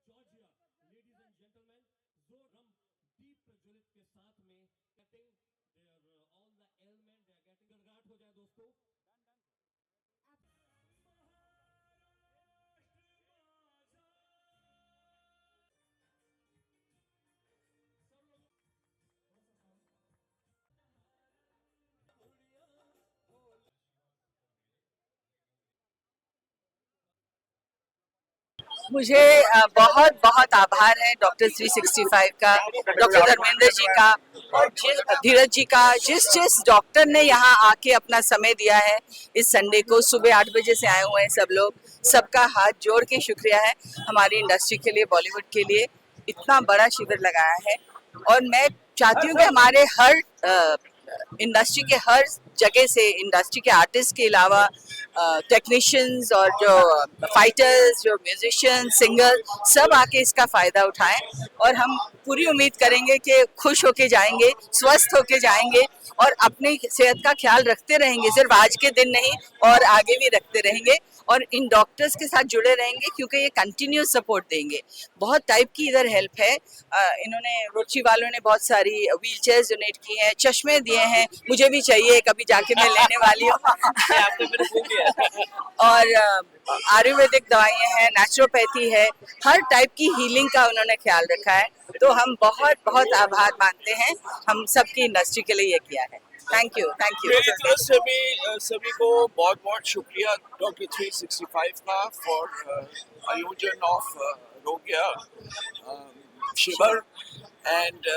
Georgia, ladies and gentleman, जोरम दीप प्रज्वलित के साथ में cutting there all the element they are getting गड़गड़ाहट हो जाए दोस्तों। मुझे बहुत बहुत आभार है डॉक्टर 365 का, डॉक्टर धर्मेंद्र जी का और धीरज जी का, जिस डॉक्टर ने यहाँ आके अपना समय दिया है। इस संडे को सुबह 8 बजे से आए हुए हैं सब लोग, सबका हाथ जोड़ के शुक्रिया है हमारी इंडस्ट्री के लिए, बॉलीवुड के लिए इतना बड़ा शिविर लगाया है। और मैं चाहती हूँ कि हमारे हर इंडस्ट्री के हर जगह से, इंडस्ट्री के आर्टिस्ट के अलावा टेक्नीशियंस और जो फाइटर्स, जो म्यूजिशियंस, सिंगर, सब आके इसका फ़ायदा उठाएं। और हम पूरी उम्मीद करेंगे कि खुश होके जाएंगे, स्वस्थ होके जाएंगे और अपनी सेहत का ख्याल रखते रहेंगे, सिर्फ आज के दिन नहीं और आगे भी रखते रहेंगे। और इन डॉक्टर्स के साथ जुड़े रहेंगे क्योंकि ये कंटिन्यूस सपोर्ट देंगे। बहुत टाइप की इधर हेल्प है। इन्होंने, रोटरी वालों ने बहुत सारी व्हील चेयर्स डोनेट की हैं, चश्मे दिए हैं, मुझे भी चाहिए, कभी जाके मैं लेने वाली हूँ। और आयुर्वेदिक दवाइयाँ हैं, नेचुरोपैथी है, हर टाइप की हीलिंग का उन्होंने ख्याल रखा है। तो हम बहुत बहुत आभार मानते हैं, हम सबकी इंडस्ट्री के लिए ये किया है। Thank you, thank you. मेरी तरफ से भी सभी को बहुत बहुत शुक्रिया डॉक्टर 365 का फॉर आयोजन ऑफ रोगिया शिविर and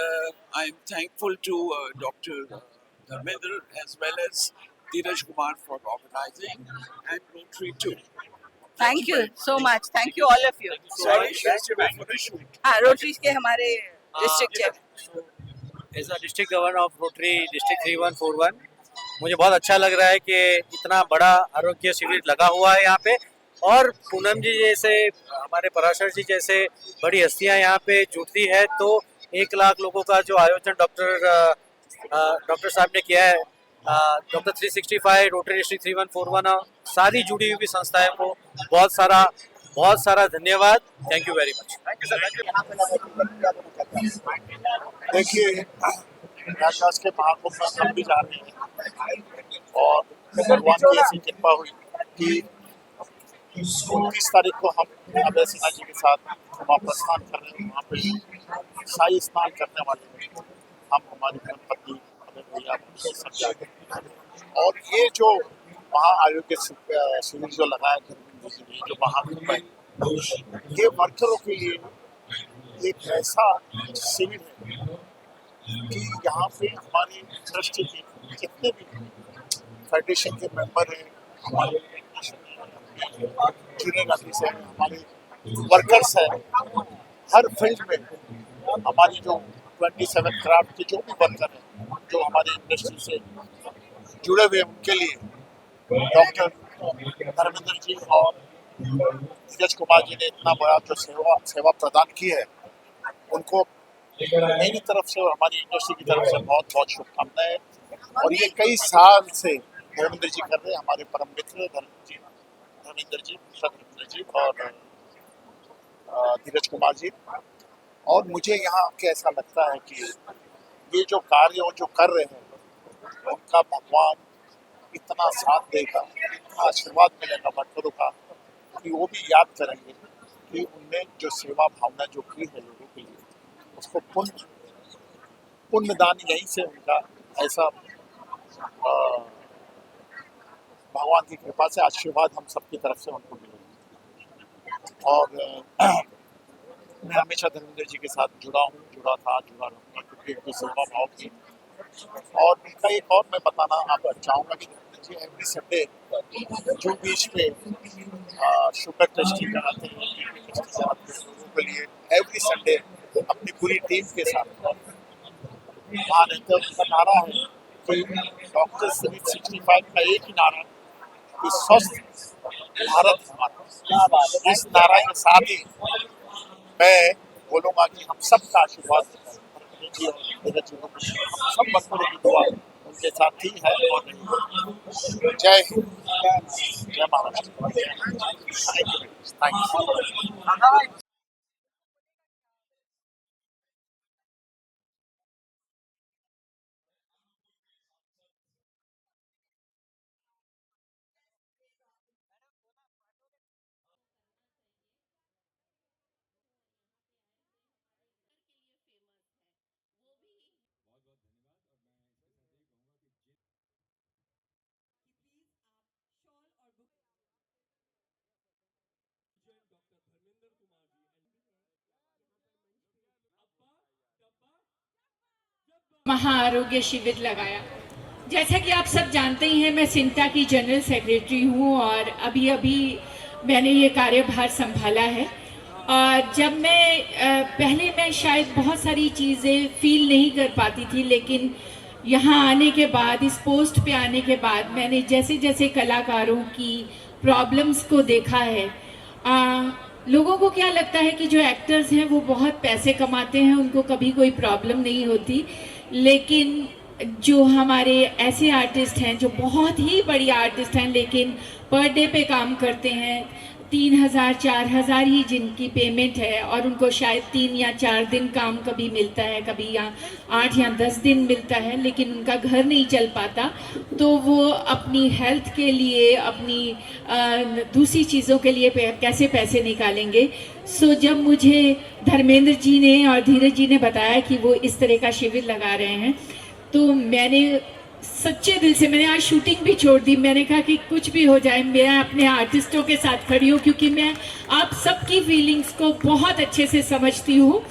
I am thankful to doctor Dharmendra as well as Dheeraj Kumar for organizing and Rotary too. Thank you so much, thank you all of you. हाँ, रोटरी के हमारे district chairman. As a district governor of Rotary district 3141 मुझे बहुत अच्छा लग रहा है कि इतना बड़ा आरोग्य शिविर लगा हुआ है यहाँ पे, और पूनम जी जैसे, हमारे पराशर जी जैसे बड़ी हस्तियाँ यहाँ पे जुड़ती है, तो 1 लाख लोगों का जो आयोजन डॉक्टर साहब ने किया है, डॉक्टर 365, रोटरी डिस्ट्रिक्ट 3141 और सारी जुड़ी हुई संस्थाएं को बहुत सारा धन्यवाद। Thank you very much. देखिए, प्रयागराज के महाकुंभ में हम भी जा रहे हैं और भगवान की ऐसी कृपा हुई कि 29 तारीख को हम अभय सिन्हा जी के साथ वहाँ प्रस्थान कर रहे हैं। वहाँ पे शाही स्नान करने वाले हैं हम, हमारी धर्मपत्नी भैया सब जाते हैं। और ये जो वहाँ आयोग्य शिविर जो लगाया धर्मेंद्र जी ने, जो महाकुंभ है, ये वर्करों के लिए एक ऐसा शिविर है कि यहाँ पे हमारे ट्रस्ट के जितने भी फेडरेशन के मेंबर हैं, हमारे जूनियर आर्टिस्ट हैं, हमारे वर्कर्स हैं, हर फील्ड में हमारी जो 27 क्राफ्ट के जो भी वर्कर हैं, जो हमारे इंडस्ट्री से जुड़े हुए, उनके लिए डॉक्टर धर्मेंद्र जी और धीरज कुमार जी ने इतना बड़ा जो सेवा प्रदान की है, उनको मेरी तरफ से और हमारी इंडस्ट्री की तरफ से बहुत बहुत शुभकामनाएं। और ये कई साल से धर्मेंद्र जी कर रहे हैं, हमारे परम मित्र धर्मेंद्र जी और धीरज कुमार जी। और मुझे यहाँ आके ऐसा लगता है कि ये जो कार्य वो जो कर रहे हैं, उनका भगवान इतना साथ देगा, इतना आशीर्वाद मिलेगा वर्करों का, कि वो भी याद करेंगे कि उनने जो सेवा भावना जो की है लोगों के लिए, उसको पुण्य दान यहीं से उनका ऐसा भगवान की कृपा से आशीर्वाद हम सबकी तरफ से उनको मिलेगा। और मैं हमेशा धर्मेंद्र जी के साथ जुड़ा था, जुड़ा रहूँगा, क्योंकि उनकी सेवा भाव की। और उनका एक और मैं बताना आप चाहूँगा कि धर्मेंद्र जी एवरी संडे जो बीच पे शुगर टेस्टिंग कराते हैं, लोगों के लिए एवरी संडे अपनी पूरी टीम के साथ वहाँ रहते हैं। उनका नारा है कि डॉक्टर 365 का एक ही नारा, कि स्वस्थ भारत हमारा। इस नारा के साथ ही मैं बोलूँगा कि हम सबका आशीर्वाद जी और सब बच्चों की दुआ उनके साथ ही है। और जय हिंद, जय महाराष्ट्र। Thank you. महाआरोग्य शिविर लगाया। जैसा कि आप सब जानते ही हैं, मैं सिंटा की जनरल सेक्रेटरी हूँ और अभी अभी मैंने ये कार्यभार संभाला है। और जब पहले मैं शायद बहुत सारी चीज़ें फील नहीं कर पाती थी, लेकिन यहाँ आने के बाद, इस पोस्ट पे आने के बाद, मैंने जैसे जैसे कलाकारों की प्रॉब्लम्स को देखा है। लोगों को क्या लगता है कि जो एक्टर्स हैं वो बहुत पैसे कमाते हैं, उनको कभी कोई प्रॉब्लम नहीं होती, लेकिन जो हमारे ऐसे आर्टिस्ट हैं जो बहुत ही बड़ी आर्टिस्ट हैं लेकिन पर डे पे काम करते हैं, 3,000 4,000 ही जिनकी पेमेंट है और उनको शायद 3 या 4 दिन काम कभी मिलता है, कभी या 8 या 10 दिन मिलता है, लेकिन उनका घर नहीं चल पाता, तो वो अपनी हेल्थ के लिए, अपनी दूसरी चीज़ों के लिए कैसे पैसे निकालेंगे। सो जब मुझे धर्मेंद्र जी ने और धीरज जी ने बताया कि वो इस तरह का शिविर लगा रहे हैं, तो मैंने सच्चे दिल से, मैंने आज शूटिंग भी छोड़ दी। मैंने कहा कि कुछ भी हो जाए, मैं अपने आर्टिस्टों के साथ खड़ी हूँ, क्योंकि मैं आप सबकी फीलिंग्स को बहुत अच्छे से समझती हूँ।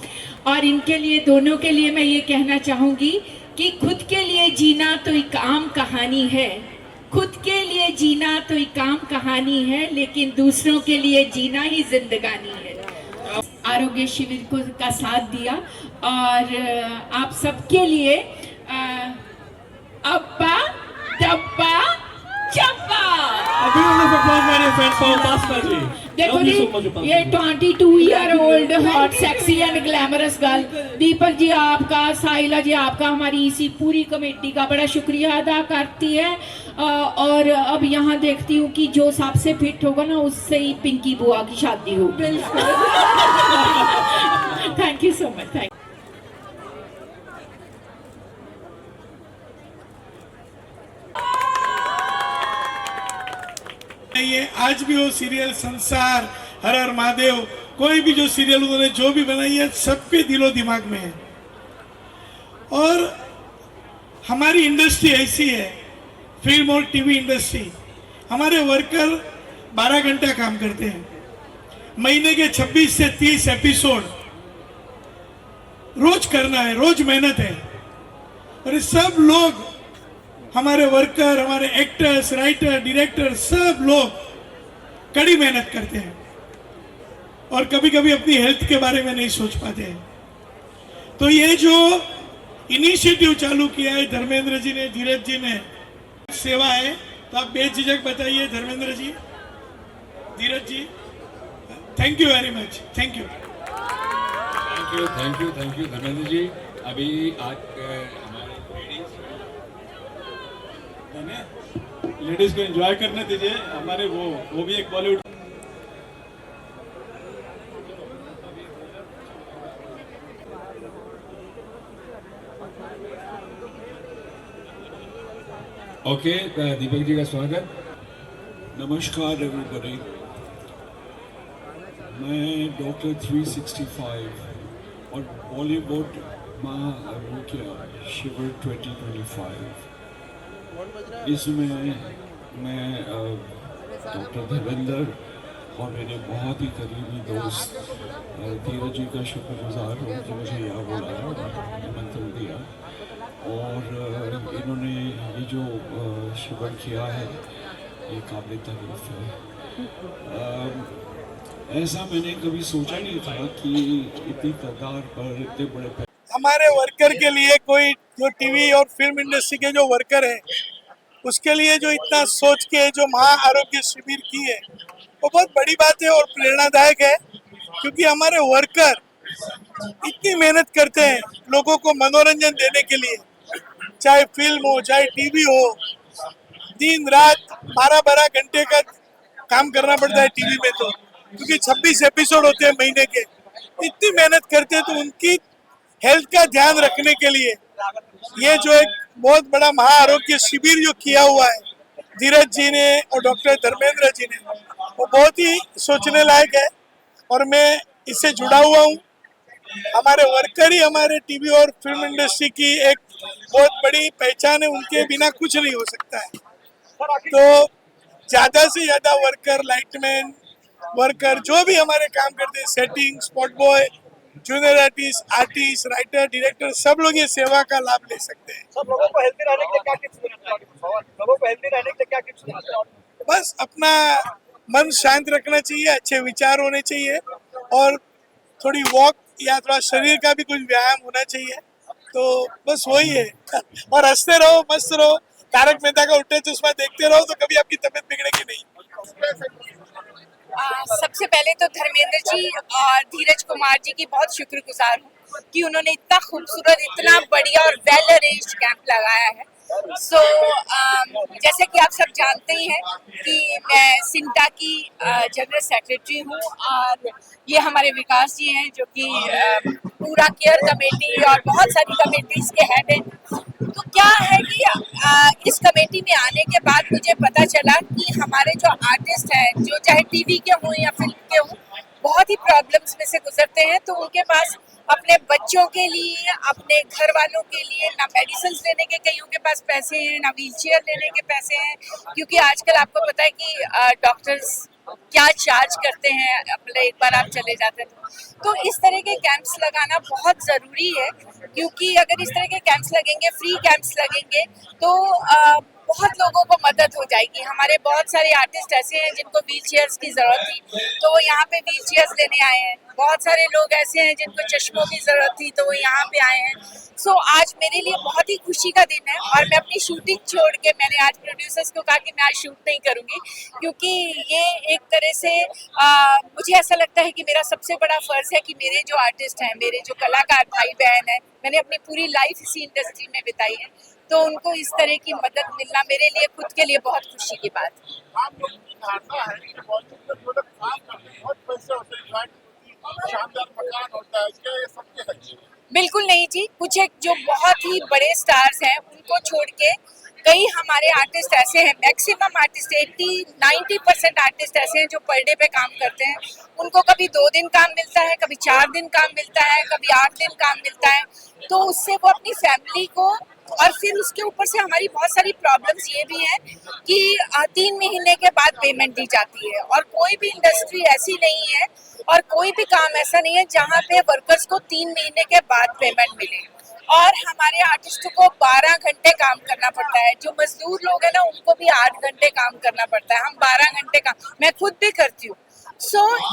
और इनके लिए, दोनों के लिए मैं ये कहना चाहूँगी कि खुद के लिए जीना तो एक आम कहानी है, खुद के लिए जीना तो एक आम कहानी है, लेकिन दूसरों के लिए जीना ही जिंदगानी है। आरोग्य शिविर को का साथ दिया और आप सबके लिए अब्बा डब्बा चब्बा। देखो जी, ये 22 year old hot sexy and glamorous girl Deepak ji आपका, साहिला जी आपका, हमारी इसी पूरी कमेटी का बड़ा शुक्रिया अदा करती है। और अब यहाँ देखती हूँ कि जो सबसे फिट होगा ना, उससे ही पिंकी बुआ की शादी हो। Thank you so much. Thank ये आज भी वो सीरियल संसार, हर हर महादेव, कोई भी जो सीरियल उन्होंने जो भी बनाई है, सबके दिलो दिमाग में है। और हमारी इंडस्ट्री ऐसी है, फिल्म और टीवी इंडस्ट्री, हमारे वर्कर 12 घंटा काम करते हैं, महीने के 26 से 30 एपिसोड रोज करना है, रोज मेहनत है। और सब लोग, हमारे वर्कर, हमारे एक्टर्स, राइटर, डायरेक्टर, सब लोग कड़ी मेहनत करते हैं और कभी कभी अपनी हेल्थ के बारे में नहीं सोच पाते हैं। तो ये जो इनिशिएटिव चालू किया है धर्मेंद्र जी ने, धीरज जी ने, सेवा है, तो आप बेझिझक बताइए Dharmendra ji, Dheeraj ji. Thank you very much. Thank you Dharmendra ji. अभी आज लेडीज को एंजॉय करने दीजिए, हमारे वो भी एक बॉलीवुड। ओके, दीपक जी का स्वागत। नमस्कार एवरीबॉडी। मैं डॉक्टर 365 और बॉलीवुड महाआरोग्य शिविर 2025, इसमें मैं डॉक्टर धर्मेंद्र और मेरे बहुत ही करीबी दोस्त धीरज जी का शुक्रगुजार हूँ कि मुझे यहाँ बुलाया और निमंत्रण दिया। और इन्होंने ये जो शिविर किया है, ये काबिल तारीफ है। ऐसा मैंने कभी सोचा नहीं था कि इतनी तादाद पर इतने बड़े हमारे वर्कर के लिए, कोई जो टीवी और फिल्म इंडस्ट्री के जो वर्कर हैं, उसके लिए जो इतना सोच के जो महाआरोग्य शिविर की है, वो बहुत बड़ी बात है और प्रेरणादायक है। क्योंकि हमारे वर्कर इतनी मेहनत करते हैं लोगों को मनोरंजन देने के लिए, चाहे फिल्म हो, चाहे टीवी हो, दिन रात 12-12 घंटे का काम करना पड़ता है टीवी में, तो क्योंकि 26 एपिसोड होते हैं महीने के। इतनी मेहनत करते हैं, तो उनकी हेल्थ का ध्यान रखने के लिए ये जो एक बहुत बड़ा महाआरोग्य शिविर जो किया हुआ है धीरज जी ने और डॉक्टर धर्मेंद्र जी ने, वो बहुत ही सोचने लायक है और मैं इससे जुड़ा हुआ हूँ। हमारे वर्कर ही हमारे टीवी और फिल्म इंडस्ट्री की एक बहुत बड़ी पहचान है, उनके बिना कुछ नहीं हो सकता है। तो ज्यादा से ज्यादा वर्कर, लाइटमैन वर्कर, जो भी हमारे काम करते हैं, setting, spot boy, junior artist, writer, director सब लोग ये सेवा का लाभ ले सकते हैं। सब लोगों को हेल्दी रहने के लिए क्या टिप्स देना चाहोगे? लोगों को हेल्दी रहने के लिए क्या टिप्स देना चाहोगे? बस अपना मन शांत रखना चाहिए, अच्छे विचार होने चाहिए और थोड़ी वॉक या थोड़ा शरीर का भी कुछ व्यायाम होना चाहिए। तो बस वही है और हंसते रहो, मस्त रहो, तारक मेहता का उल्टा चश्मा देखते रहो तो कभी आपकी तबीयत बिगड़ेगी नहीं। सबसे पहले तो धर्मेंद्र जी और धीरज कुमार जी की बहुत शुक्रगुजार हूँ कि उन्होंने इतना खूबसूरत, इतना बढ़िया और वेल अरेंज्ड कैंप लगाया है। जैसे कि आप सब जानते ही हैं कि मैं सिंटा की जनरल सेक्रेटरी हूँ और ये हमारे विकास जी हैं जो कि पूरा केयर कमेटी और बहुत सारी कमेटीज के हेड हैं। तो क्या है कि इस कमेटी में आने के बाद मुझे पता चला कि हमारे जो आर्टिस्ट हैं, जो चाहे टीवी के हों या फिल्म के हों, बहुत ही प्रॉब्लम्स में से गुजरते हैं। तो उनके पास अपने बच्चों के लिए, अपने घर वालों के लिए ना मेडिसिन लेने के कईयों के पास पैसे हैं, ना व्हीलचेयर लेने के पैसे हैं, क्योंकि आजकल आपको पता है कि डॉक्टर्स क्या चार्ज करते हैं, मतलब एक बार आप चले जाते हैं तो इस तरह के कैंप्स लगाना बहुत ज़रूरी है, क्योंकि अगर इस तरह के कैंप्स लगेंगे, फ्री कैंप्स लगेंगे तो बहुत लोगों को मदद हो जाएगी। हमारे बहुत सारे आर्टिस्ट ऐसे हैं जिनको व्हील चेयर्स की ज़रूरत थी तो वो यहाँ पे व्हील चेयर्स लेने आए हैं। बहुत सारे लोग ऐसे हैं जिनको चश्मों की ज़रूरत थी तो वो यहाँ पे आए हैं। आज मेरे लिए बहुत ही खुशी का दिन है और मैं अपनी शूटिंग छोड़ के, मैंने आज प्रोड्यूसर्स को कहा कि मैं आज शूट नहीं करूँगी, क्योंकि ये एक तरह से मुझे ऐसा लगता है कि मेरा सबसे बड़ा फ़र्ज़ है कि मेरे जो आर्टिस्ट हैं, मेरे जो कलाकार भाई बहन हैं, मैंने अपनी पूरी लाइफ इसी इंडस्ट्री में बिताई है, तो उनको इस तरह की मदद मिलना मेरे लिए खुद के लिए बहुत खुशी की बात है। आप लोग की धारणा है कि बॉलीवुड में जो लोग काम करते हैं बहुत पैसे होते हैं, फ्लैट होती है, शानदार मकान होता है, क्या ये सबके है? बिल्कुल नहीं जी, कुछ एक जो बहुत ही बड़े स्टार्स हैं उनको छोड़ के कई हमारे आर्टिस्ट ऐसे हैं, मैक्सिमम आर्टिस्ट 80-90% आर्टिस्ट ऐसे हैं जो पर डे पे काम करते हैं। उनको कभी 2 दिन काम मिलता है, कभी 4 दिन काम मिलता है, कभी 8 दिन काम मिलता है। तो उससे वो अपनी फैमिली को, और फिर उसके ऊपर से हमारी बहुत सारी प्रॉब्लम्स ये भी हैं कि 3 महीने के बाद पेमेंट दी जाती है और कोई भी इंडस्ट्री ऐसी नहीं है और कोई भी काम ऐसा नहीं है जहाँ पे वर्कर्स को 3 महीने के बाद पेमेंट मिले। और हमारे आर्टिस्टों को 12 घंटे काम करना पड़ता है। जो मजदूर लोग हैं ना, उनको भी 8 घंटे काम करना पड़ता है, हम 12 घंटे काम, मैं खुद भी करती हूँ।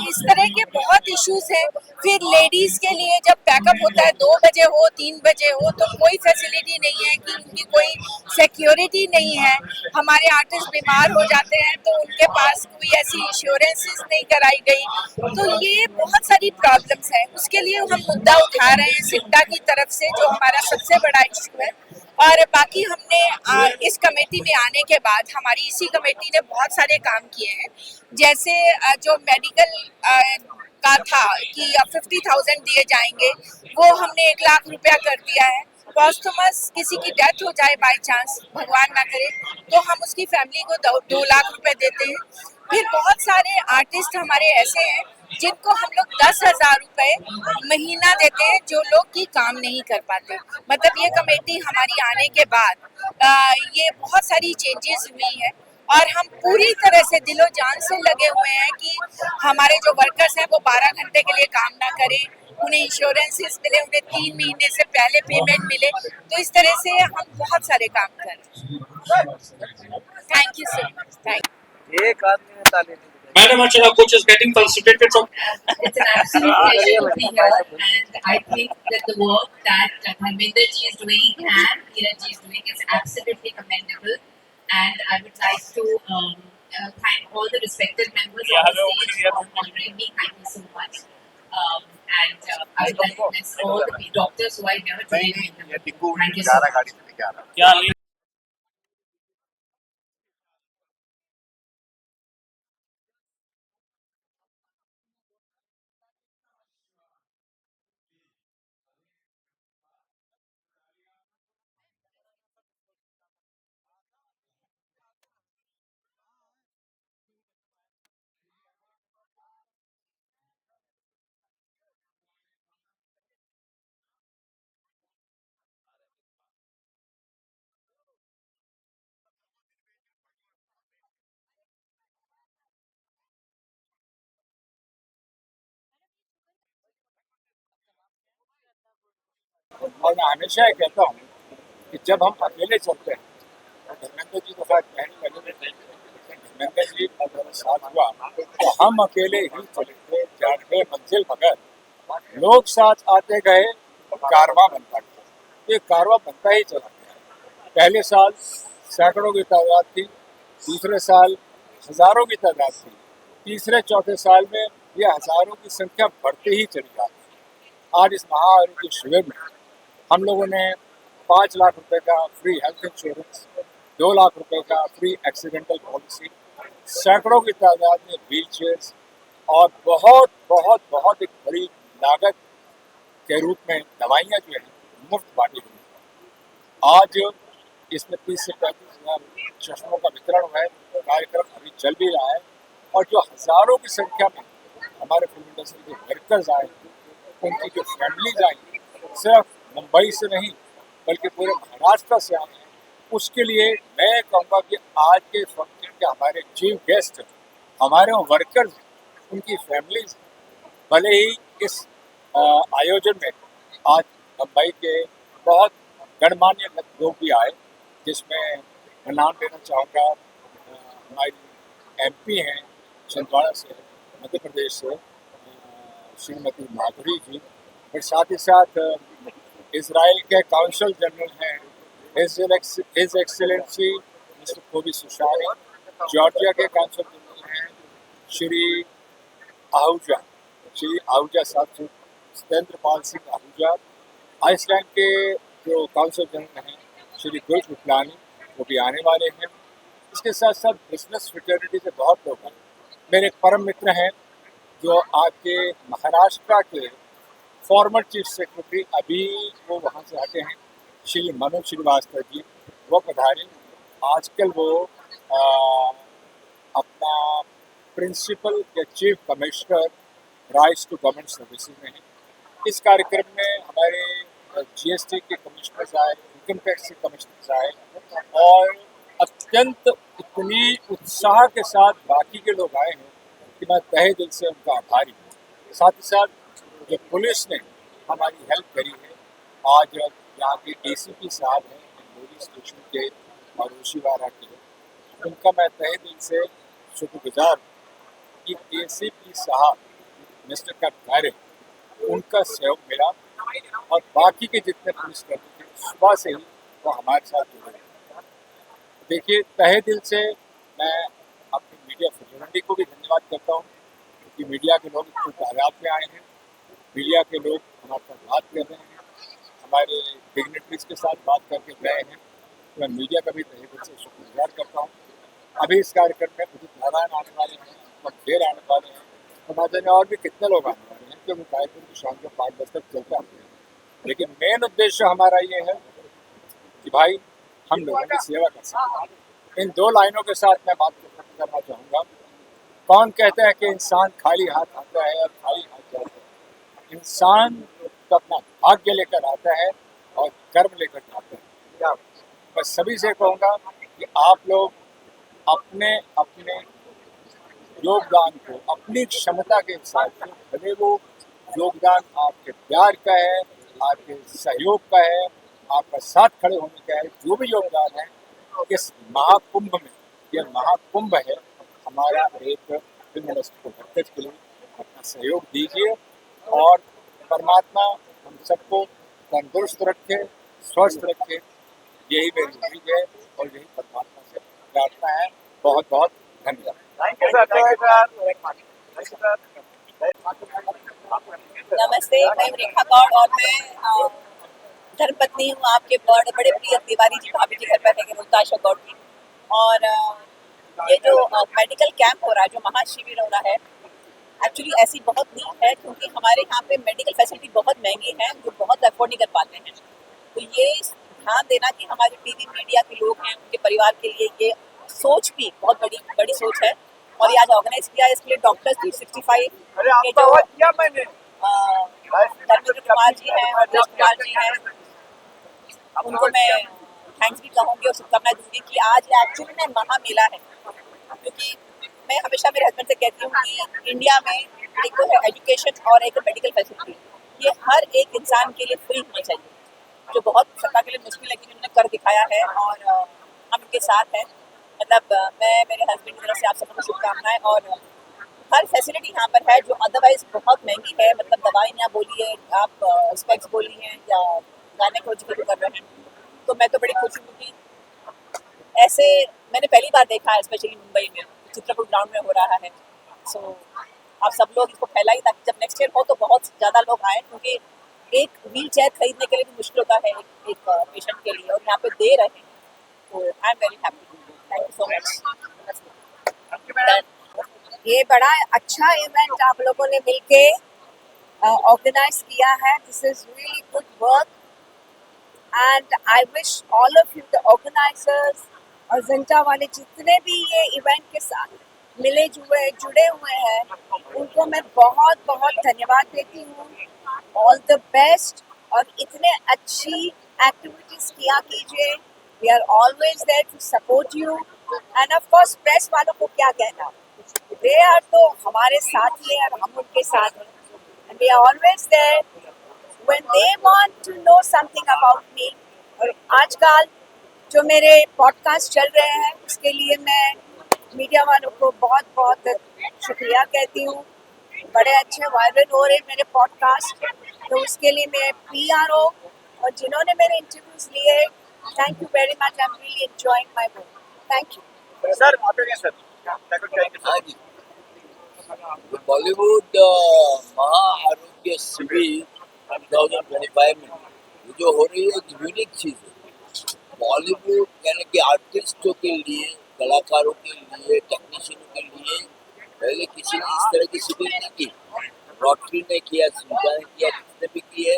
इस तरह के बहुत इश्यूज हैं। फिर लेडीज के लिए जब पैकअप होता है 2 बजे हो, 3 बजे हो, तो कोई फैसिलिटी नहीं है, कि उनकी कोई सिक्योरिटी नहीं है। हमारे आर्टिस्ट बीमार हो जाते हैं तो उनके पास कोई ऐसी इंश्योरेंसेस नहीं कराई गई। तो ये बहुत सारी प्रॉब्लम्स है, उसके लिए हम मुद्दा उठा रहे हैं सिक्टा की तरफ से, जो हमारा सबसे बड़ा इशू है। और बाकी हमने इस कमेटी में आने के बाद हमारी इसी कमेटी ने बहुत सारे काम किए हैं। जैसे जो मेडिकल का था कि 50,000 दिए जाएंगे, वो हमने 1,00,000 रुपया कर दिया है। पॉस्टमस किसी की डेथ हो जाए बाय चांस, भगवान ना करे, तो हम उसकी फैमिली को 2 लाख रुपए देते हैं। फिर बहुत सारे आर्टिस्ट हमारे ऐसे हैं जिनको हम लोग 10,000 रुपए महीना देते हैं, जो लोग की काम नहीं कर पाते। मतलब ये कमेटी हमारी आने के बाद ये बहुत सारी चेंजेस हुई है और हम पूरी तरह से दिलो जान से लगे हुए हैं कि हमारे जो वर्कर्स हैं वो 12 घंटे के लिए काम ना करें, उन्हें इंश्योरेंसेस मिले, उन्हें 3 महीने से पहले पेमेंट मिले। तो इस तरह से हम बहुत सारे काम कर रहे हैं। Thank you so much. Thank एक आदमी ने ताली नहीं दी। Madam Archana, coach is getting frustrated from. It's an absolute pleasure to be here, and I think that the work that Dharmender ji is doing and Kiran ji is doing is absolutely commendable. And I would like to thank all the respected members of the stage for honoring me. Thank you so much. And I would like to thank all the doctors who are here today. Thank you so much. क्या और मैं हमेशा ये कहता हूँ कि जब हम अकेले चलते हैं, धर्मेंद्र जी के साथ पहले धर्मेंद्र जी का मेरा साथ हुआ तो हम अकेले ही चले थे, जानवे मंजिल मगर लोग साथ आते गए, कारवां बनता गया। ये कारवां बनता ही चला गया। पहले साल सैकड़ों की तादाद थी, दूसरे साल हजारों की तादाद थी, तीसरे चौथे साल में ये हजारों की संख्या बढ़ती ही चली जाती। आज इस महाआरोग्य शिविर में हम लोगों ने 5 लाख रुपए का फ्री हेल्थ इंश्योरेंस, 2 लाख रुपए का फ्री एक्सीडेंटल पॉलिसी, सैकड़ों की तादाद में व्हील चेयर्स और बहुत बहुत बहुत एक बड़ी लागत के रूप में दवाइयाँ जो है मुफ्त बांटी गई। आज इसमें 30 से 35 हज़ार चश्मों का वितरण हुआ है। कार्यक्रम अभी चल भी रहा है और जो हजारों की संख्या में हमारे फिल्म इंडस्ट्री के वर्कर्स आए, उनकी जो फैमिलीज आई, सिर्फ मुंबई से नहीं बल्कि पूरे महाराष्ट्र से आए हैं, उसके लिए मैं कहूँगा कि आज के फंक्शन के हमारे चीफ गेस्ट हमारे वर्कर्स, उनकी फैमिलीज, भले ही इस आयोजन में आज मुंबई के बहुत गणमान्य लोग भी आए, जिसमें मैं नाम लेना चाहूँगा हमारी एमपी हैं छिंदवाड़ा से, मध्य प्रदेश से, श्रीमती माधुरी जी, और साथ ही साथ इसराइल के काउंसिल जनरल हैं हिज एक्सेलेंसी मिस्टर कोबी सुशारी, जॉर्जिया के काउंसिल जनरल हैं श्री आहूजा साहब, सत्येंद्र पाल सिंह आहूजा, आइसलैंड के जो काउंसिल जनरल हैं श्री गुल कृपलानी, वो भी आने वाले हैं। इसके साथ साथ बिजनेस फ्रेटर्निटी के बहुत लोग हैं। मेरे एक परम मित्र हैं जो आपके महाराष्ट्र के फॉर्मर चीफ सेक्रेटरी, अभी वो वहाँ से आते हैं, श्री मनोज श्रीवास्तव जी, वो पधारे। आजकल वो अपना प्रिंसिपल या chief commissioner rise to government services में हैं। इस कार्यक्रम में हमारे जीएसटी के कमिश्नर्स आए, इनकम टैक्स के कमिश्नर्स आए और अत्यंत इतनी उत्साह के साथ बाकी के लोग आए हैं कि मैं तहे दिल से उनका आभारी हूँ। साथ ही साथ जो पुलिस ने हमारी हेल्प करी है, आज यहाँ के एसीपी साहब हैं इंदौरी स्टेशन के और ओशीवारा के, उनका मैं तहे दिल से शुक्रगुजार हूँ कि एसीपी साहब मिस्टर कटकारे, उनका सहयोग मिला और बाकी के जितने पुलिसकर्मी थे सुबह से ही वो हमारे साथ जुड़े। देखिए, तहे दिल से मैं अपनी मीडिया फ्रेटर्निटी को भी धन्यवाद करता हूँ क्योंकि मीडिया के लोग इतनी तादाद में आए हैं, मीडिया के लोग हमारे साथ बात कर रहे हैं, हमारे डिग्नेटरीज के साथ बात करके गए हैं, तो मैं मीडिया का भी तहे दिल से शुक्रगुजार करता हूँ। अभी इस कार्यक्रम में उदित नारायण आने वाले हैं, खेर आने वाले हैं, तो ना जाने और भी कितने लोग आने वाले हैं, क्योंकि कार्यक्रम की शाम को 5 बजे तक चलता है। लेकिन मेन उद्देश्य हमारा ये है कि भाई हम लोगों की सेवा कर सकें। इन 2 लाइनों के साथ मैं बात को खत्म करना चाहूँगा। कौन कहता है कि इंसान खाली हाथ आता है और खाली हाथ जाता है? इंसान तो अपना भाग्य लेकर आता है और कर्म लेकर जाता है। मैं सभी से कहूँगा कि आप लोग अपने अपने योगदान को अपनी क्षमता के हिसाब से, भले वो योगदान आपके प्यार का है, आपके सहयोग का है, आपका साथ खड़े होने का है, जो भी योगदान है, इस महाकुंभ में, यह महाकुंभ है हमारा एक फिल्म इंडस्ट्री को वर्कर्स के लिए, अपना सहयोग दीजिए और परमात्मा हम सबको तंदुरुस्त रखे, स्वस्थ रखे, यही मेरी उम्मीद है और यही परमात्मा से प्रार्थना है। बहुत बहुत धन्यवाद। नमस्ते, मैं रेखा गौड़ और मैं धर्मपत्नी हूँ आपके बड़े प्रिय तिवारी जी भाभी जी घर पर रहेंगे रोहताश गौड़ की। और ये जो मेडिकल कैंप हो रहा है, जो महाशिविर हो रहा है, एक्चुअली ऐसी बहुत नीड है क्योंकि हमारे यहाँ पे मेडिकल फैसिलिटी बहुत महंगी है, जो बहुत अफोर्ड नहीं कर पाते हैं। तो ये ध्यान देना कि हमारे टीवी मीडिया के लोग हैं, उनके परिवार के लिए ये सोच भी बहुत बड़ी सोच है। और ये आज ऑर्गेनाइज किया है, इसके लिए डॉक्टर्स 365 के जो धर्मेंद्र कुमार जी हैं और जस कुमार जी हैं, उनको मैं थैंक्स भी कहूँगी और शुभकामनाएं दूंगी कि आज ये एक्चुअली में महामेला है। क्योंकि मैं हमेशा मेरे हस्बैंड से कहती हूँ कि इंडिया में एक तो है एजुकेशन और एक मेडिकल फैसिलिटी, ये हर एक इंसान के लिए फ्री होना चाहिए। जो बहुत सत्ता के लिए मुश्किल है कि उन्होंने कर दिखाया है और हम उनके साथ हैं। मतलब मैं मेरे हस्बैंड की तरफ से आप सबको शुभकामनाएं और हर फैसिलिटी यहाँ पर है जो अदरवाइज बहुत महंगी है। मतलब दवाइयाँ बोलिए, आप स्पेक्स बोलिए या गाने को जिक्र कर रहे हैं, तो मैं तो बड़ी खुश हूँ कि ऐसे मैंने पहली बार देखा है, स्पेशली मुंबई में चित्रकूट ग्राउंड में हो रहा है। सो आप सब लोग इसको फैलाइए ताकि जब नेक्स्ट ईयर हो तो बहुत ज़्यादा लोग आए, क्योंकि एक व्हील चेयर खरीदने के लिए भी मुश्किल होता है एक पेशेंट के लिए, और यहाँ पे दे रहे हैं, तो I am very happy. Thank you so much. ये बड़ा अच्छा इवेंट आप लोगों ने मिलके ऑर्गेनाइज किया है। This is really good work and I wish all of you the organizers और जिंटा वाले जितने भी ये इवेंट के साथ जुड़े हुए हैं, उनको मैं बहुत बहुत धन्यवाद देती हूँ। ऑल द बेस्ट और इतने अच्छी एक्टिविटीज किया कीजिए। We are always there to support you and of course press वालों को क्या कहना, दे आर तो हमारे साथ ही है और हम उनके साथ हैं। And we are always there when they want to know something about me. और आजकल जो मेरे पॉडकास्ट चल रहे हैं उसके लिए मैं मीडिया वालों को बहुत बहुत शुक्रिया कहती हूँ। बड़े अच्छे वायरल हो रहे मेरे पॉडकास्ट, तो उसके लिए मैं PRO और जिन्होंने मेरे इंटरव्यूज लिए, thank you very much. I am really enjoying my work. Thank you sir. हाँ जी, बॉलीवुड महाआरोग्य शिविर 2025 में ये जो हो रही है एक यूनिक चीज़ है। बॉलीवुड यानी कि आर्टिस्टों के लिए, कलाकारों के लिए, टेक्नीशियनों के लिए पहले किसी ने इस तरह की शिविर नहीं की। रोटरी ने किया, सुविधा ने किया, किसने भी की है।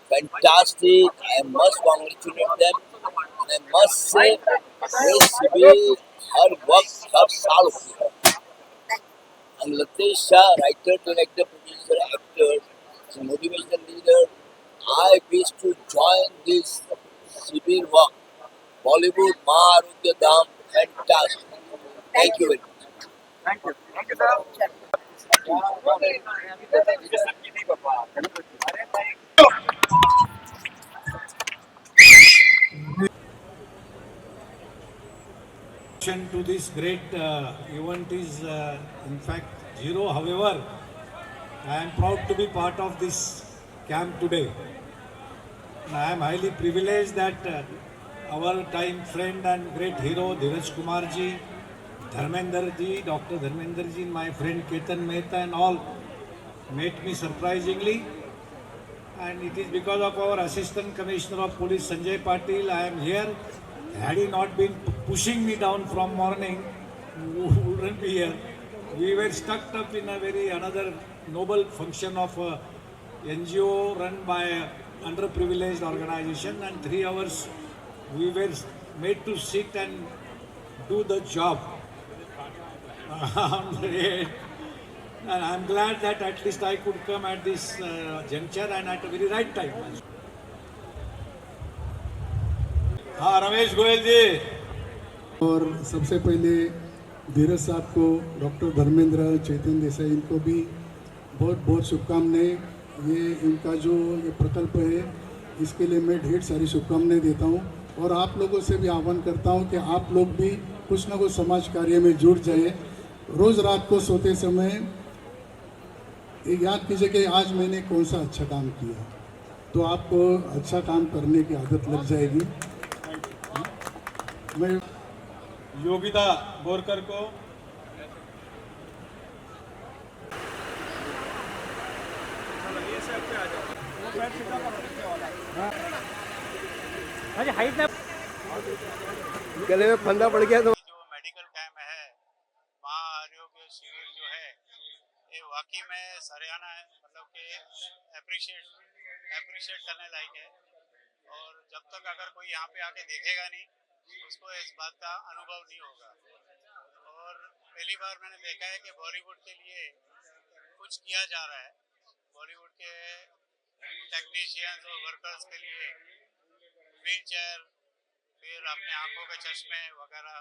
Fantastic, I must congratulate them and I must say ये शिविर हर वक्त हर साल होती है। And Latesh Shah, writer, director, producer, actor, is a motivational leader. I wish to join this Shibir work. Bollywood, Maharudya Dham, fantastic. Thank you very much. Thank you sir. To this great event is in fact zero. However, I am proud to be part of this camp today. And I am highly privileged that our time friend and great hero Dheeraj Kumar ji, Dharmender ji, Dr. Dharmender ji, my friend Ketan Mehta and all met me surprisingly. And it is because of our Assistant Commissioner of Police Sanjay Patil I am here. Had he not been pushing me down from morning, we wouldn't be here. We were stuck up in a very another noble function of a NGO run by underprivileged organization, and 3 hours we were made to sit and do the job. And I'm glad that at least I could come at this juncture and at a very right time. हाँ, रमेश गोयल जी। और सबसे पहले धीरज साहब को, doctor Dharmendra, चेतन देसाई, इनको भी बहुत बहुत शुभकामनाएं। ये इनका जो ये प्रकल्प है इसके लिए मैं ढेर सारी शुभकामनाएं देता हूँ और आप लोगों से भी आह्वान करता हूँ कि आप लोग भी कुछ ना कुछ समाज कार्य में जुड़ जाएं। रोज़ रात को सोते समय ये याद कीजिए कि आज मैंने कौन सा अच्छा काम किया, तो आपको अच्छा काम करने की आदत लग जाएगी। मैं योगिता बोरकर को, गले में फंदा पड़ गया तो जो मेडिकल कैंप है, महाआरोग्य शिविर जो है, ये वाकई में सराहना है। मतलब कि अप्रिशिएट करने लायक है। और जब तक अगर कोई यहाँ पे आके देखेगा नहीं, उसको इस बात का अनुभव नहीं होगा। और पहली बार मैंने देखा है कि बॉलीवुड के लिए कुछ किया जा रहा है। बॉलीवुड के टेक्नीशियंस और वर्कर्स के लिए व्हील चेयर, फिर अपने आंखों के चश्मे वगैरह,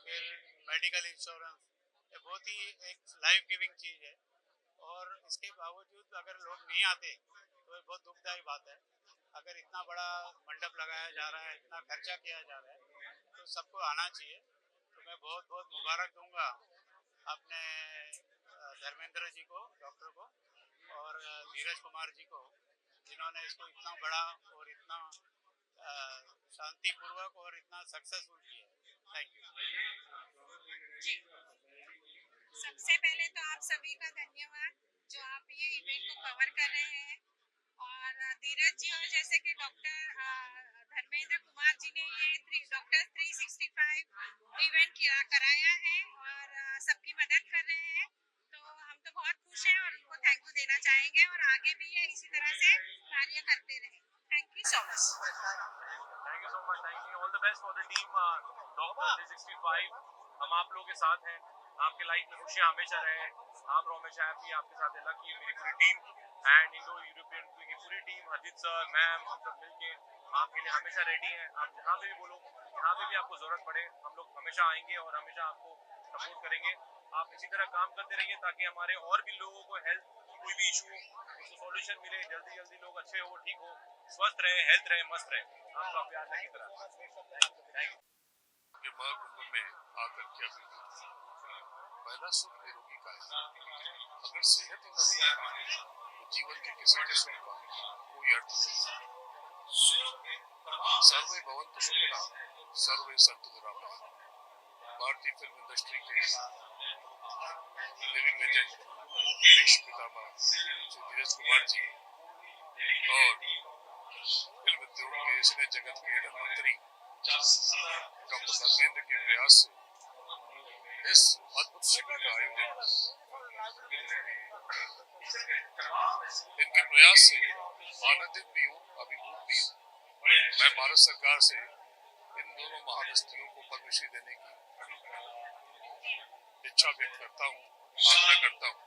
फिर मेडिकल इंश्योरेंस, ये बहुत ही एक लाइफ गिविंग चीज़ है। और इसके बावजूद अगर लोग नहीं आते तो ये बहुत दुखदायी बात है। अगर इतना बड़ा मंडप लगाया जा रहा है, इतना खर्चा किया जा रहा है, तो सबको आना चाहिए। तो मैं बहुत बहुत मुबारक दूंगा अपने धर्मेंद्र जी को, डॉक्टर को, और धीरज कुमार जी को, जिन्होंने इसको इतना बड़ा और इतना शांतिपूर्वक और इतना सक्सेसफुल किया। Thank you. सबसे पहले तो आप सभी का धन्यवाद जो आप ये इवेंट को कवर कर रहे हैं, और धीरज जी और जैसे कि डॉक्टर धर्मेंद्र कुमार जी ने ये डॉक्टर 365 इवेंट कराया है और सबकी मदद कर रहे हैं, तो हम तो बहुत खुश हैं और उनको थैंक यू देना चाहेंगे और आगे भी ये इसी तरह से कार्य करते रहें। Thank you so much. Thank you so much. Thank you. All the best for the team doctor 365। हम आप लोगों के साथ हैं। आपके लाइफ में खुशियाँ हमेशा रहे। आप रहो हमेशा हैप्पी। आपके साथ है लकी, मेरी पूरी टीम एंड इंडो यूरोपियन की पूरी टीम, हरजीत सर, मैम, हम सब मिलके आपके लिए हमेशा रेडी हैं। आप जहाँ पे भी बोलो, जहाँ पे भी आपको ज़रूरत पड़े, हम लोग हमेशा आएंगे और हमेशा आपको सपोर्ट करेंगे। आप इसी तरह काम करते रहिए ताकि हमारे और भी लोगों को हेल्थ कोई भी इशू हो उसको सॉल्यूशन मिले, जल्दी जल्दी लोग अच्छे हो, ठीक हो, स्वस्थ रहे, हेल्थ रहे, मस्त रहे। आपका प्यार लगी तरह। Thank you. महाकुंभ में आकर के अभी पहला सुख निरोगी का है। अगर सेहत ही न होगी तो जीवन के किसी के सुख का कोई अर्थ नहीं। सर्वे भवन्तु सुखिनः सर्वे सन्तु निरामयाः। भारतीय फिल्म इंडस्ट्री के लिविंग लेजेंड विश्व पितामह श्री धीरज कुमार जी और फिल्म उद्योग के सिने जगत के धनवंतरी डॉक्टर धर्मेंद्र के प्रयास से इस अद्भुत शिविर का आयोजन, इनके प्रयास से आनंदित भी हूँ, अभिभूत भी हूँ। मैं भारत सरकार से इन दोनों महाहस्तियों को पद्मश्री देने की इच्छा व्यक्त करता हूँ, आग्रह करता हूँ,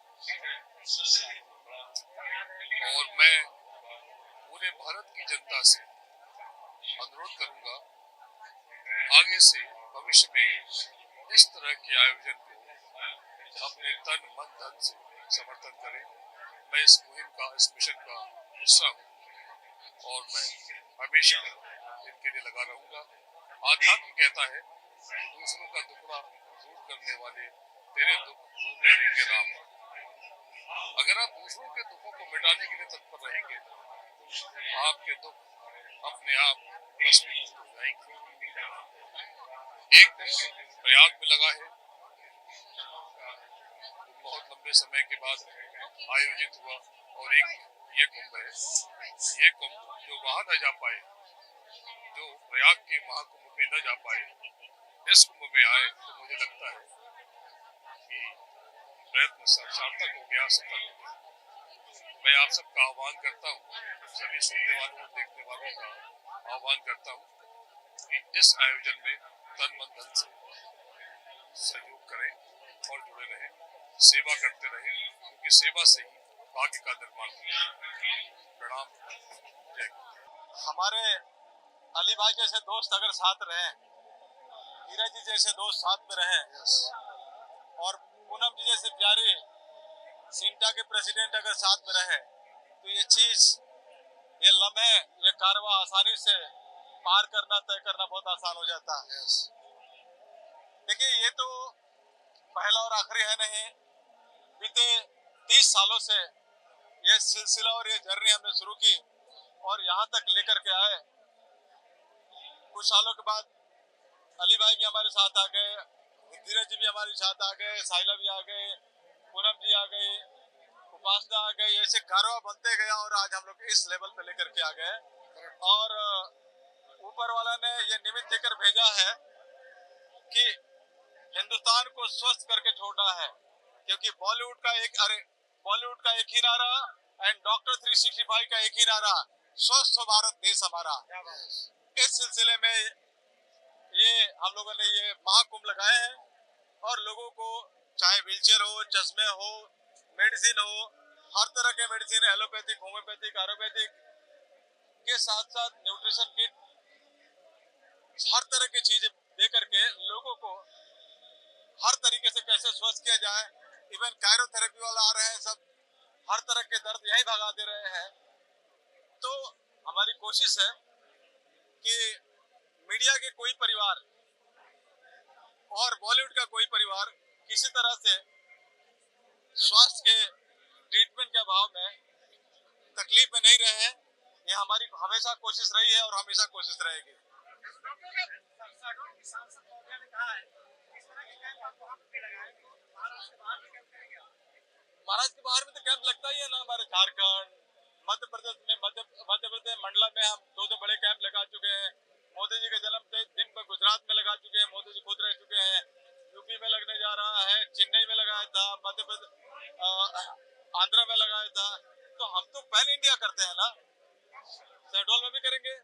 और मैं पूरे भारत की जनता से अनुरोध करूंगा आगे से भविष्य में इस तरह के आयोजन को अपने तन मन धन से समर्थन करें। मैं इस मुहिम का, इस मिशन का हिस्सा हूँ और मैं हमेशा इनके लिए लगा रहूंगा। आध्यात्म कहता है दूसरों का दुखड़ा दूर करने वाले तेरे दुख दूर करेंगे राम। अगर आप दूसरों के दुखों को मिटाने के लिए तत्पर रहेंगे आपके दुख अपने आप भस्मीभूत हो जाएंगे। एक प्रयाग में लगा है, बहुत लंबे समय के बाद आयोजित हुआ, और एक ये कुंभ है। ये कुंभ जो वहां न जा पाए, जो प्रयाग के महाकुंभ में न जा पाए, इस कुंभ में आए, तो मुझे लगता है कि प्रयत्न सार्थक हो गया, सफल हो गया। मैं आप सबका आह्वान करता हूँ, सभी सुनने वालों और देखने वालों का आह्वान करता हूँ कि इस आयोजन में तन मन धन से सहयोग करें और जुड़े रहें, सेवा करते रहें, क्योंकि सेवा से ही भाग्य का निर्माण होता है। प्रणाम, जय। हमारे अली भाई जैसे दोस्त अगर साथ रहे, धीरज जी जैसे दोस्त साथ में रहे, और पूनम जी जैसे प्यारे सिंटा के प्रेसिडेंट अगर साथ में रहे, तो ये चीज, ये लम्हे, ये कारवा आसानी से पार करना, तय करना बहुत आसान हो जाता है। देखिए, ये तो पहला और आखिरी है नहीं। बीते 30 सालों से ये सिलसिला और ये जर्नी हमने शुरू की और यहाँ तक लेकर के आए। कुछ सालों के बाद अली भाई भी हमारे साथ आ गए, धीरज जी भी हमारे साथ आ गए, साइला भी आ गए, पूनम जी आ गई, उपासना आ गई। ऐसे कारवा बनते गया और आज हम लोग इस लेवल पे लेकर के आ गए। और ऊपर वाला ने ये निमित्त देकर भेजा है कि हिंदुस्तान को स्वस्थ करके छोड़ना है, क्योंकि बॉलीवुड का एक ही नारा एंड डॉक्टर 365 का एक ही नारा, स्वस्थ भारत देश हमारा। इस सिलसिले में ये हम लोगों ने ये महाकुंभ लगाए हैं और लोगों को चाहे व्हीलचेयर हो, चश्मे हो, मेडिसिन हो, हर तरह के मेडिसिन, एलोपैथिक, होम्योपैथिक, आयुर्वेदिक के साथ साथ न्यूट्रिशन किट, हर तरह की चीजें दे करके लोगों को हर तरीके से कैसे स्वस्थ किया जाए। इवन कायरोथेरेपी वाला आ रहे हैं, सब हर तरह के दर्द यही भगा दे रहे हैं। तो हमारी कोशिश है कि मीडिया के कोई परिवार और बॉलीवुड का कोई परिवार किसी तरह से स्वास्थ्य के ट्रीटमेंट के अभाव में तकलीफ में नहीं रहे हैं। ये हमारी हमेशा कोशिश रही है और हमेशा कोशिश रहेगी। महाराष्ट्र के बाहर में तो कैंप लगता ही है ना। हमारे झारखंड, मध्य प्रदेश मंडला में हम दो बड़े कैंप लगा चुके हैं। मोदी जी के जन्म दिन पर गुजरात में लगा चुके हैं, मोदी जी खुद रह चुके हैं। यूपी में लगने जा रहा है, चेन्नई में लगाया था, मध्य प्रदेश आंध्र में लगाया था। तो हम तो पैन इंडिया करते हैं ना, शहडोल में भी करेंगे।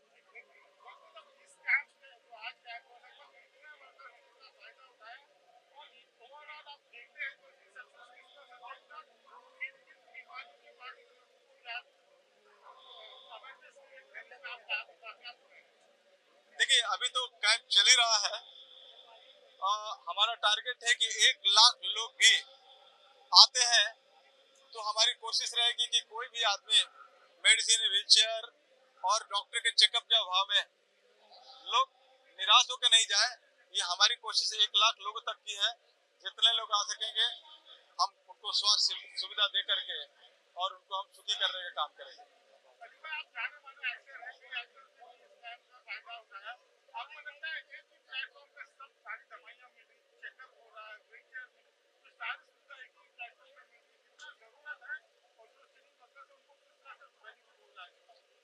देखिए अभी तो कैंप चल ही रहा है। हमारा टारगेट है कि 1 लाख लोग भी आते हैं तो हमारी कोशिश रहेगी कि कोई भी आदमी मेडिसिन, व्हीलचेयर और डॉक्टर के चेकअप के अभाव में लोग निराश होकर नहीं जाए। ये हमारी कोशिश 1 लाख लोगों तक की है। जितने लोग आ सकेंगे हम उनको स्वास्थ्य सुविधा दे करके और उनको हम सुखी करने का काम करेंगे।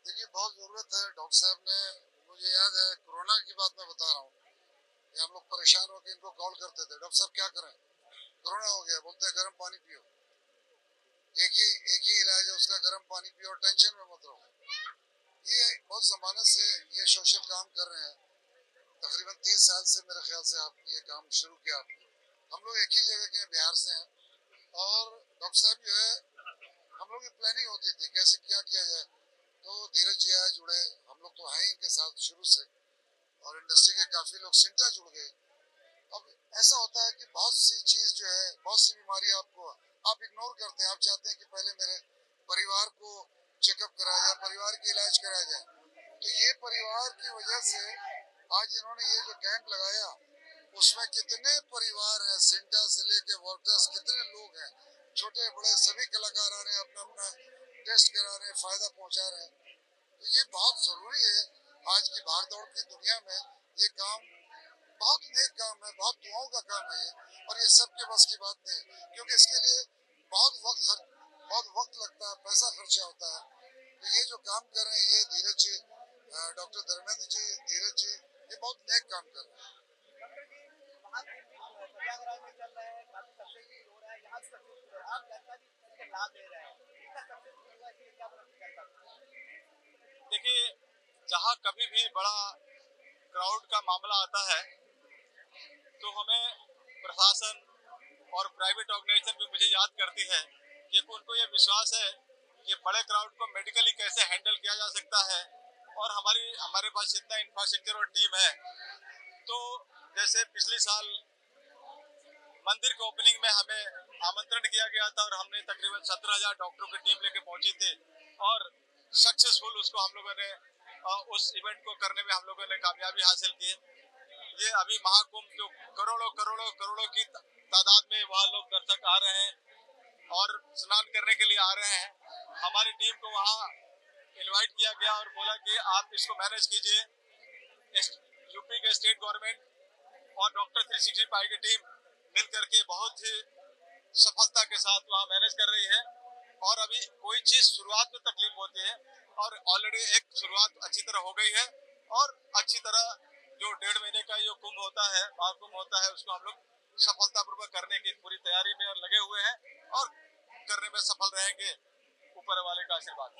देखिए बहुत ज़रूरत है। डॉक्टर साहब ने, मुझे याद है कोरोना की बात मैं बता रहा हूँ, हम लोग परेशान होकर इनको कॉल करते थे, डॉक्टर साहब क्या करें, कोरोना हो गया, बोलते हैं गर्म पानी पियो। एक ही इलाज है उसका, गर्म पानी पियो और टेंशन में मत रहो। ये बहुत ज़माने से ये सोशल काम कर रहे हैं। तकरीबन 30 साल से मेरे ख्याल से आप ये काम शुरू किया आपने। हम लोग एक ही जगह के बिहार से हैं और डॉक्टर साहब जो है हम लोग की प्लानिंग होती थी कैसे क्या किया जाए। तो धीरज जी आए, जुड़े, हम लोग तो हैं इनके साथ शुरू से और इंडस्ट्री के काफ़ी लोग सिंटा जुड़ गए। अब ऐसा होता है कि बहुत सी चीज़ जो है, बहुत सी बीमारी आपको आप इग्नोर करते हैं। आप चाहते हैं कि पहले मेरे परिवार को चेकअप कराया जाए, परिवार की इलाज कराया जाए। तो ये परिवार की वजह से आज इन्होंने ये जो कैंप लगाया उसमें कितने परिवार हैं, सिंटा से लेके वर्कर्स, कितने लोग हैं, छोटे बड़े सभी कलाकार आ रहे हैं, अपना अपना टेस्ट करा रहे हैं, फ़ायदा पहुंचा रहे हैं। तो ये बहुत ज़रूरी है आज की भागदौड़ की दुनिया में। ये काम बहुत नेक काम है, बहुत दुआओं का काम है ये, और ये सबके बस की बात नहीं, क्योंकि इसके लिए बहुत वक्त लगता है, पैसा खर्चा होता है। तो ये जो काम कर रहे हैं ये धीरज जी, डॉक्टर धर्मेंद्र जी, धीरज जी, ये बहुत नेक काम कर रहे हैं। देखिए जहाँ कभी भी बड़ा क्राउड का मामला आता है तो हमें प्रशासन और प्राइवेट ऑर्गेनाइजेशन भी मुझे याद करती है कि उनको ये विश्वास है कि बड़े क्राउड को मेडिकली कैसे हैंडल किया जा सकता है। और हमारे पास इतना इंफ्रास्ट्रक्चर और टीम है। तो जैसे पिछले साल मंदिर के ओपनिंग में हमें आमंत्रण किया गया था और हमने तकरीबन 17,000 डॉक्टरों की टीम लेके पहुंची थी और सक्सेसफुल उसको हम लोगों ने उस इवेंट को करने में हम लोगों ने कामयाबी हासिल की। ये अभी महाकुंभ जो करोड़ों की तादाद में वहाँ लोग दर्शक आ रहे हैं और स्नान करने के लिए आ रहे हैं। हमारी टीम को वहाँ इनवाइट किया गया और बोला कि आप इसको मैनेज कीजिए। यूपी के स्टेट गवर्नमेंट और डॉक्टर 365 की टीम मिल करके बहुत ही सफलता के साथ वहाँ मैनेज कर रही है। और अभी कोई चीज शुरुआत में तकलीफ होती है और ऑलरेडी एक शुरुआत अच्छी तरह हो गई है और अच्छी तरह जो 1.5 महीने का जो कुंभ होता है, महाकुंभ होता है, उसको हम लोग सफलतापूर्वक करने की पूरी तैयारी में लगे हुए हैं और करने में सफल रहेंगे ऊपर वाले का आशीर्वाद।